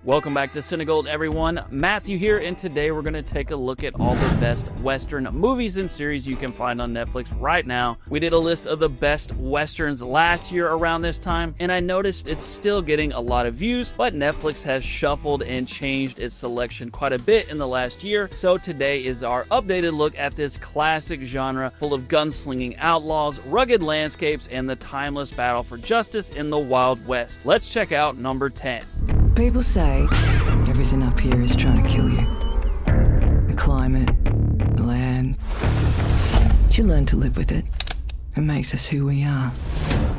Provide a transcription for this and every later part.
Welcome back to CineGold, everyone. Matthew here, and today we're going to take a look at all the best Western movies and series you can find on Netflix right now. We did a list of the best Westerns last year around this time, and I noticed it's still getting a lot of views, but Netflix has shuffled and changed its selection quite a bit in the last year, so today is our updated look at this classic genre full of gunslinging outlaws, rugged landscapes, and the timeless battle for justice in the Wild West. Let's check out number 10. People say everything up here is trying to kill you. The climate, the land. But you learn to live with it. It makes us who we are.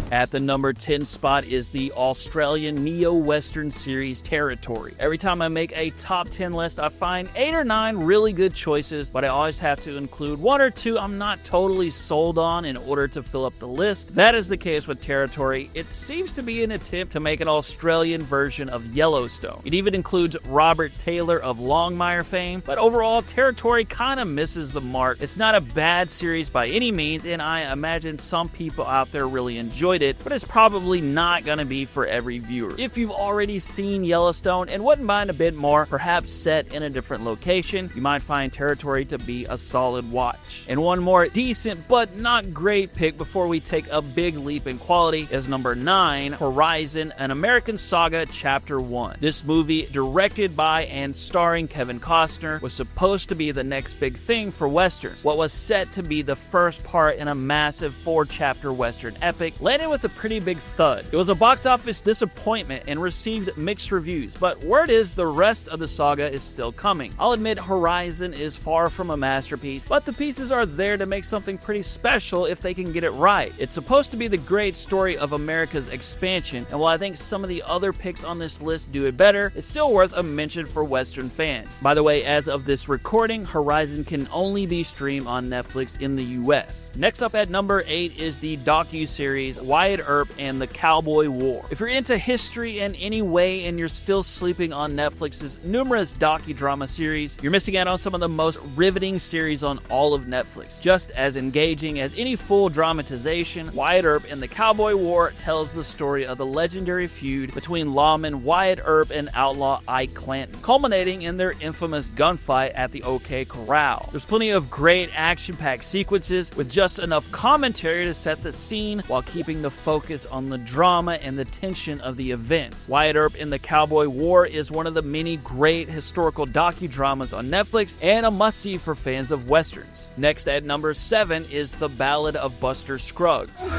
At the number 10 spot is the Australian neo-western series Territory. Every time I make a top 10 list, I find 8 or 9 really good choices, but I always have to include 1 or 2 I'm not totally sold on in order to fill up the list. That is the case with Territory. It seems to be an attempt to make an Australian version of Yellowstone. It even includes Robert Taylor of Longmire fame, but overall, Territory kind of misses the mark. It's not a bad series by any means, and I imagine some people out there really enjoyed it, but it's probably not going to be for every viewer. If you've already seen Yellowstone and wouldn't mind a bit more, perhaps set in a different location, you might find Territory to be a solid watch. And one more decent but not great pick before we take a big leap in quality is number 9, Horizon, an American Saga Chapter 1. This movie, directed by and starring Kevin Costner, was supposed to be the next big thing for Westerns. What was set to be the first part in a massive 4-chapter Western epic landed with a pretty big thud. It was a box office disappointment and received mixed reviews, but word is the rest of the saga is still coming. I'll admit Horizon is far from a masterpiece, but the pieces are there to make something pretty special if they can get it right. It's supposed to be the great story of America's expansion, and while I think some of the other picks on this list do it better, it's still worth a mention for Western fans. By the way, as of this recording, Horizon can only be streamed on Netflix in the US. Next up at number 8 is the docu-series Wyatt, Earp, and the Cowboy War. If you're into history in any way and you're still sleeping on Netflix's numerous docudrama series, you're missing out on some of the most riveting series on all of Netflix. Just as engaging as any full dramatization, Wyatt Earp and the Cowboy War tells the story of the legendary feud between lawman Wyatt Earp and outlaw Ike Clanton, culminating in their infamous gunfight at the OK Corral. There's plenty of great action-packed sequences with just enough commentary to set the scene while keeping the focus on the drama and the tension of the events. Wyatt Earp in the Cowboy War is one of the many great historical docudramas on Netflix and a must-see for fans of Westerns. Next at number 7 is The Ballad of Buster Scruggs.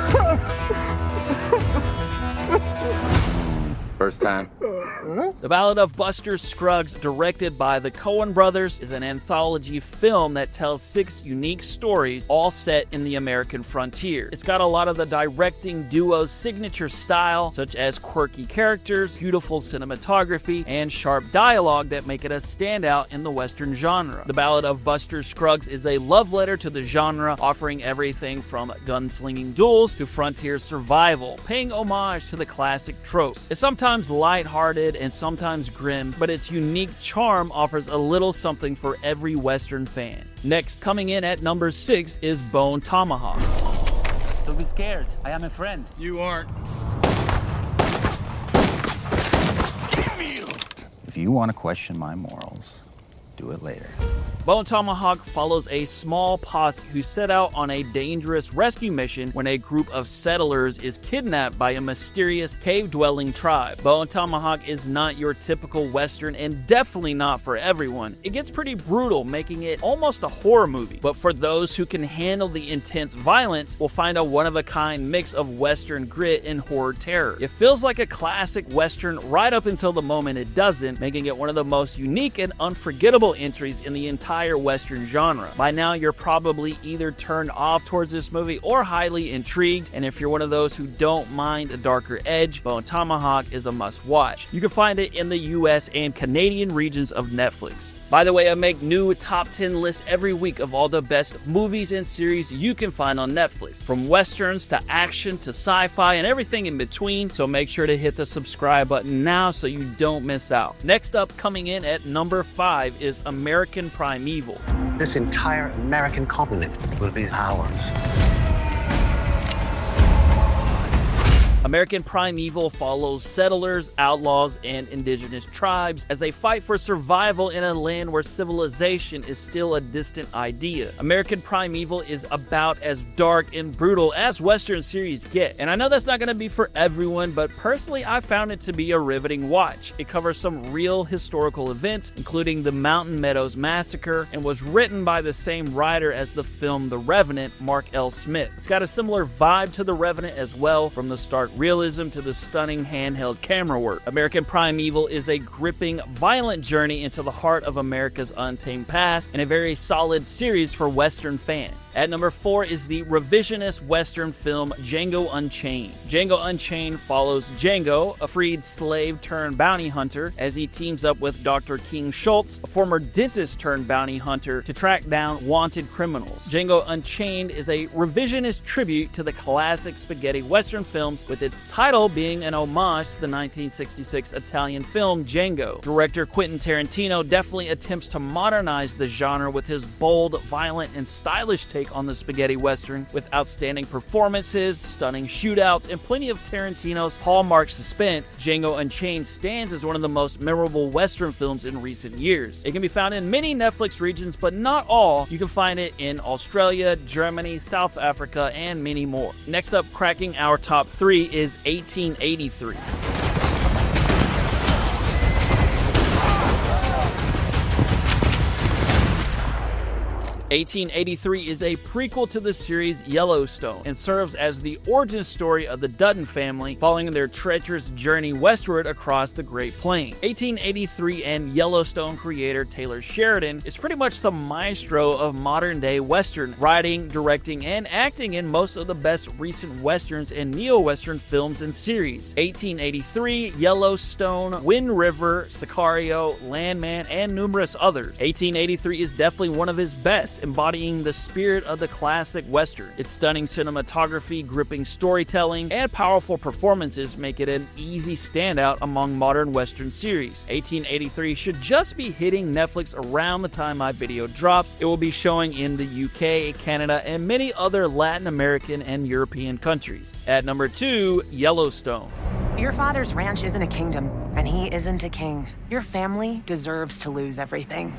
First time. The Ballad of Buster Scruggs, directed by the Coen brothers, is an anthology film that tells 6 unique stories, all set in the American frontier. It's got a lot of the directing duo's signature style, such as quirky characters, beautiful cinematography, and sharp dialogue that make it a standout in the Western genre. The Ballad of Buster Scruggs is a love letter to the genre, offering everything from gunslinging duels to frontier survival, paying homage to the classic tropes. It's sometimes lighthearted and sometimes grim, but its unique charm offers a little something for every Western fan. Next, coming in at number 6 is Bone Tomahawk. Don't be scared. I am a friend. You aren't. Damn you! If you want to question my morals, do it later. Bone Tomahawk follows a small posse who set out on a dangerous rescue mission when a group of settlers is kidnapped by a mysterious cave-dwelling tribe. Bone Tomahawk is not your typical Western and definitely not for everyone. It gets pretty brutal, making it almost a horror movie, but for those who can handle the intense violence, will find a one-of-a-kind mix of Western grit and horror terror. It feels like a classic Western right up until the moment it doesn't, making it one of the most unique and unforgettable entries in the entire Western genre. By now, you're probably either turned off towards this movie or highly intrigued, and if you're one of those who don't mind a darker edge, Bone Tomahawk is a must-watch. You can find it in the US and Canadian regions of Netflix. By the way, I make new top 10 lists every week of all the best movies and series you can find on Netflix, from westerns to action to sci-fi and everything in between, so make sure to hit the subscribe button now so you don't miss out. Next up, coming in at number 5 is American Primeval. This entire American continent will be ours. American Primeval follows settlers, outlaws, and indigenous tribes as they fight for survival in a land where civilization is still a distant idea. American Primeval is about as dark and brutal as Western series get, and I know that's not going to be for everyone, but personally I found it to be a riveting watch. It covers some real historical events, including the Mountain Meadows Massacre, and was written by the same writer as the film The Revenant, Mark L. Smith. It's got a similar vibe to The Revenant as well, from the stark realism to the stunning handheld camera work. American Primeval is a gripping, violent journey into the heart of America's untamed past, and a very solid series for Western fans. At number 4 is the revisionist Western film Django Unchained. Django Unchained follows Django, a freed slave turned bounty hunter, as he teams up with Dr. King Schultz, a former dentist turned bounty hunter, to track down wanted criminals. Django Unchained is a revisionist tribute to the classic spaghetti Western films, with its title being an homage to the 1966 Italian film Django. Director Quentin Tarantino definitely attempts to modernize the genre with his bold, violent, and stylish take on the spaghetti Western, with outstanding performances, stunning shootouts, and plenty of Tarantino's hallmark suspense. Django Unchained stands as one of the most memorable Western films in recent years. It can be found in many Netflix regions, but not all. You can find it in Australia, Germany, South Africa, and many more. Next up, cracking our top 3 is 1883. 1883 is a prequel to the series Yellowstone and serves as the origin story of the Dutton family following their treacherous journey westward across the Great Plains. 1883 and Yellowstone creator Taylor Sheridan is pretty much the maestro of modern-day Western, writing, directing, and acting in most of the best recent Westerns and neo-Western films and series. 1883, Yellowstone, Wind River, Sicario, Landman, and numerous others. 1883 is definitely one of his best, embodying the spirit of the classic Western. Its stunning cinematography, gripping storytelling, and powerful performances make it an easy standout among modern Western series. 1883 should just be hitting Netflix around the time my video drops. It will be showing in the UK, Canada, and many other Latin American and European countries. At number 2, Yellowstone. Your father's ranch isn't a kingdom, and he isn't a king. Your family deserves to lose everything.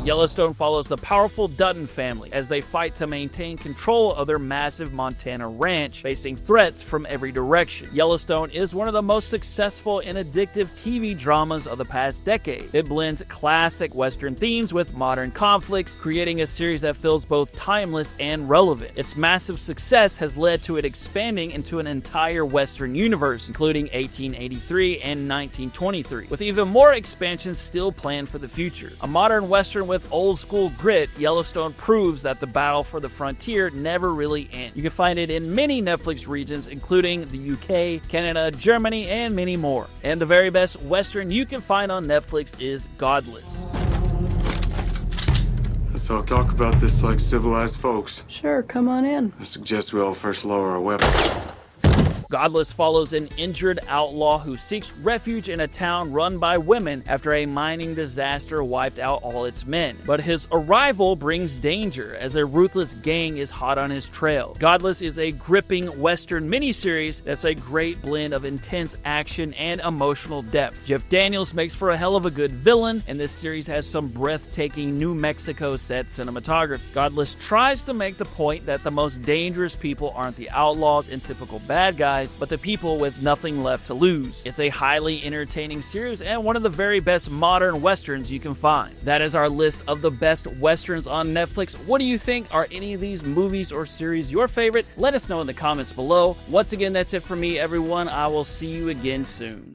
Yellowstone follows the powerful Dutton family as they fight to maintain control of their massive Montana ranch, facing threats from every direction. Yellowstone is one of the most successful and addictive TV dramas of the past decade. It blends classic Western themes with modern conflicts, creating a series that feels both timeless and relevant. Its massive success has led to it expanding into an entire Western universe, including 1883 and 1923, with even more expansions still planned for the future. A modern Western with old-school grit, Yellowstone proves that the battle for the frontier never really ends. You can find it in many Netflix regions, including the UK, Canada, Germany, and many more. And the very best Western you can find on Netflix is Godless. Let's all talk about this like civilized folks. Sure, come on in. I suggest we all first lower our weapons. Godless follows an injured outlaw who seeks refuge in a town run by women after a mining disaster wiped out all its men. But his arrival brings danger as a ruthless gang is hot on his trail. Godless is a gripping Western miniseries that's a great blend of intense action and emotional depth. Jeff Daniels makes for a hell of a good villain, and this series has some breathtaking New Mexico set cinematography. Godless tries to make the point that the most dangerous people aren't the outlaws and typical bad guys, but the people with nothing left to lose. It's a highly entertaining series and one of the very best modern Westerns you can find. That is our list of the best Westerns on Netflix. What do you think? Are any of these movies or series your favorite? Let us know in the comments below. Once again, that's it for me, everyone. I will see you again soon.